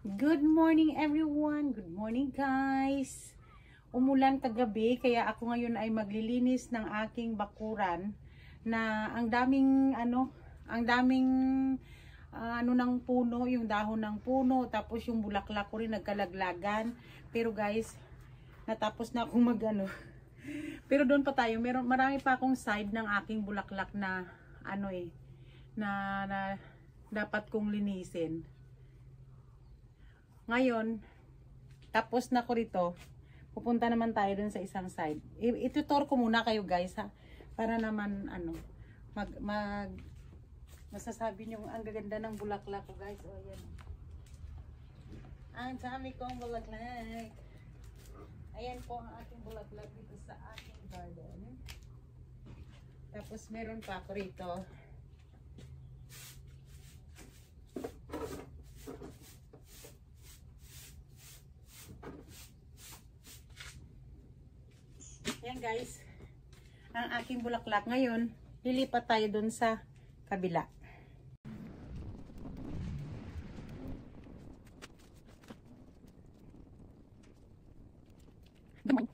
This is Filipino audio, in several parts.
Good morning everyone. Good morning guys. Umulan kagabi kaya ako ngayon ay maglilinis ng aking bakuran na ang daming ng puno, yung dahon ng puno, tapos yung bulaklak ko rin nagkalaglagan. Pero guys, natapos na akong Pero doon pa tayo, marami pa akong side ng aking bulaklak na na dapat kong linisin. Ngayon, tapos na ko rito. Pupunta naman tayo dun sa isang side. Itutur ko muna kayo guys ha. Para naman masasabi nyo ang gaganda ng bulaklak ko guys. O yan. Ang dami kong bulaklak. Ayan po ang aking bulaklak dito sa aking garden. Tapos meron pa ako rito. Ayan guys, ang aking bulaklak. Ngayon, lilipat tayo dun sa kabila. Good morning.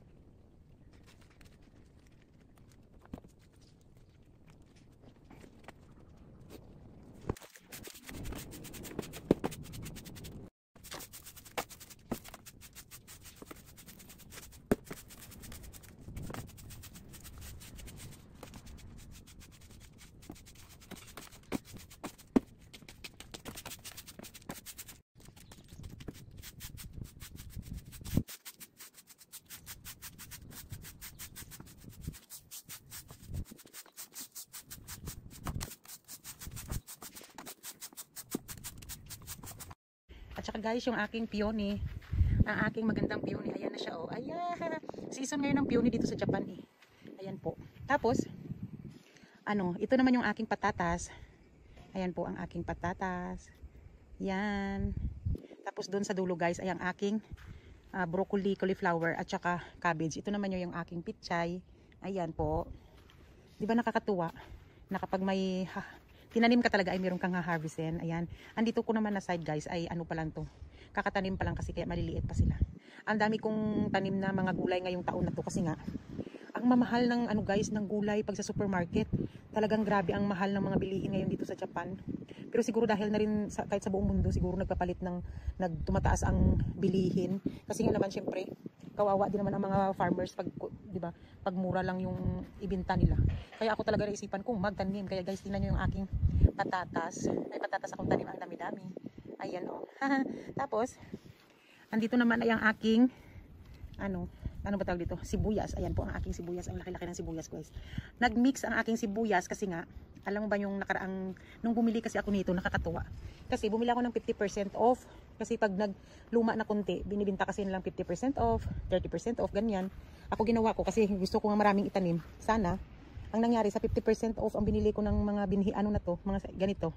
At saka guys, yung aking peony, ang aking magandang peony, ayan na siya oh. Ayan, season ngayon ng peony dito sa Japan eh. Ayan po. Tapos, ito naman yung aking patatas. Ayan po ang aking patatas. Yan. Tapos doon sa dulo guys, ay ang aking broccoli, cauliflower, at saka cabbage. Ito naman yung aking pichay. Ayan po. Di ba nakakatuwa? Na kapag may tinanim ka talaga ay meron kang ha-harvestin. Ayan. Andito ko naman na side guys ay pa lang to. Kakatanim pa lang kasi kaya maliliit pa sila. Ang dami kong tanim na mga gulay ngayong taon na to kasi nga ang mamahal ng guys ng gulay pag sa supermarket. Talagang grabe ang mahal ng mga bilihin ngayon dito sa Japan. Pero siguro dahil na rin kahit sa buong mundo siguro nagpapalit ng tumataas ang bilihin kasi nga naman syempre kawawa din naman ang mga farmers pag, di ba, pag mura lang yung ibenta nila. Kaya ako talaga naisipan kong magtanim. Kaya guys, tingnan niyo yung aking patatas. May patatas akong tanim, ang dami-dami. Ayan oh. Tapos, andito naman ay ang aking ano ba tawag dito? Sibuyas. Ayan po ang aking sibuyas. Ang laki-laki ng sibuyas guys. Nag-mix ang aking sibuyas kasi nga, alam mo ba yung nung bumili kasi ako nito, nakakatuwa. Kasi bumili ako ng 50% off. Kasi pag nagluma na konti, binibinta kasi nilang 50% off, 30% off, ganyan. Ako ginawa ko kasi gusto ko nga maraming itanim. Sana, ang nangyari sa 50% off, ang binili ko ng mga binhi, mga ganito.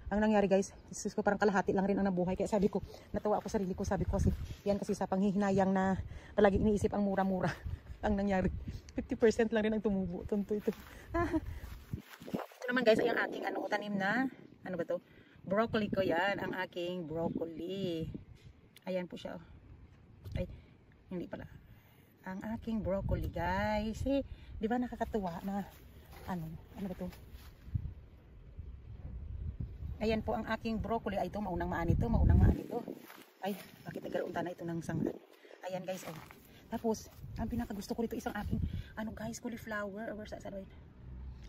Ang nangyari guys, ko parang kalahati lang rin ang nabuhay. Kaya sabi ko, natuwa ako sa sarili ko. Sabi ko kasi, yan kasi sa panghihinayang na palagi iniisip ang mura-mura. Ang nangyari, 50% lang rin ang tumubo. Tonto ito. Ito naman guys, ay ang aking tanim na, ano ba to? Broccoli ko yan, ang aking broccoli. Ayan po siya. Ay, hindi pala. Ang aking broccoli guys. Di ba nakakatuwa na, ano ba to? Ayan po ang aking broccoli. Ay, ito, maunang maani to. Ay, bakit nagkaroon na ito ng sangat? Ayan guys, oh. Tapos, ang pinakagusto ko rito isang aking, guys, cauliflower.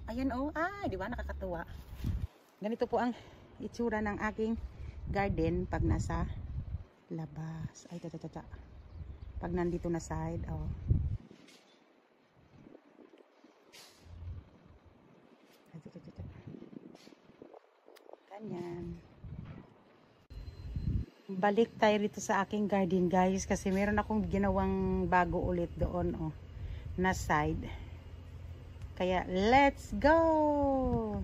Ayan, oh. Ay, di ba nakakatuwa? Ganito po ang itsura ng aking garden pag nasa labas. Ay, pag nandito na side, oh. Ganyan. Balik tayo rito sa aking garden guys kasi meron akong ginawang bago ulit doon oh, na side. Kaya let's go!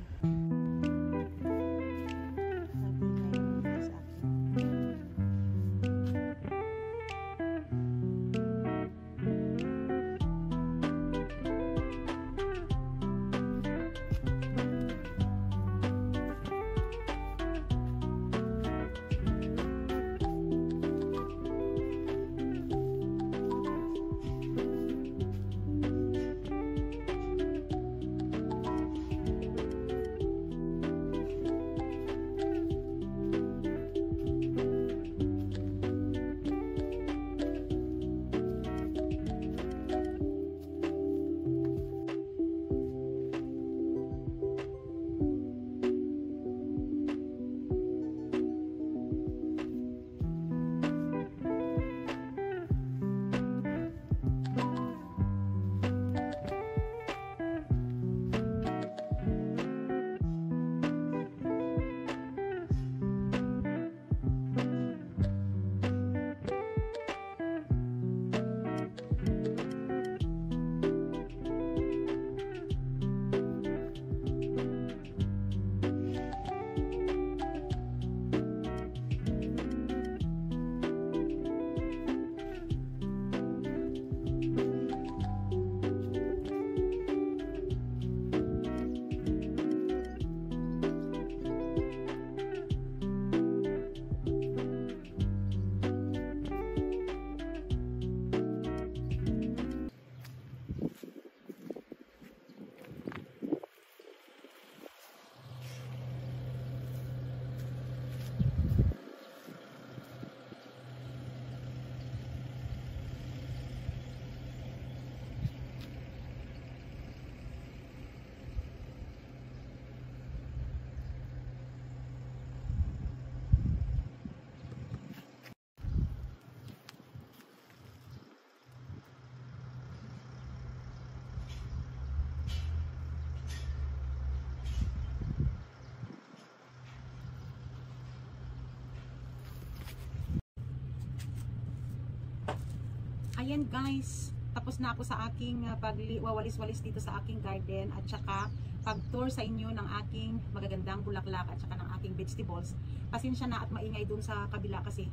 ayan guys, tapos na ako sa aking pagwawalis-walis dito sa aking garden at saka pag-tour sa inyo ng aking magagandang bulaklak at saka ng aking vegetables. Pasensya na at maingay dun sa kabila kasi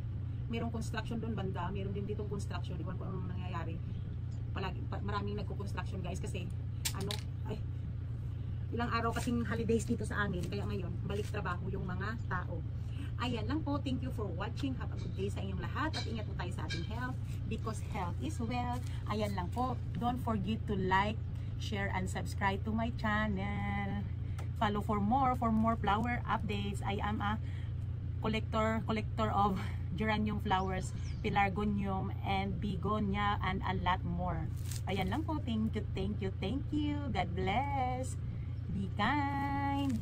mayroong construction doon banda, mayroon din ditong construction, iwan ko anong nangyayari. Maraming nagko-construction guys kasi ilang araw kasing holidays dito sa amin, kaya ngayon balik trabaho yung mga tao. Ayan lang po, thank you for watching. Have a good day sa inyong lahat at ingat po tayo sa ating health because health is wealth. Ayan lang po, don't forget to like, share and subscribe to my channel. Follow for more flower updates. I am a collector of geranium flowers, pelargonium and begonia and a lot more. Ayan lang po, thank you. God bless. Be kind.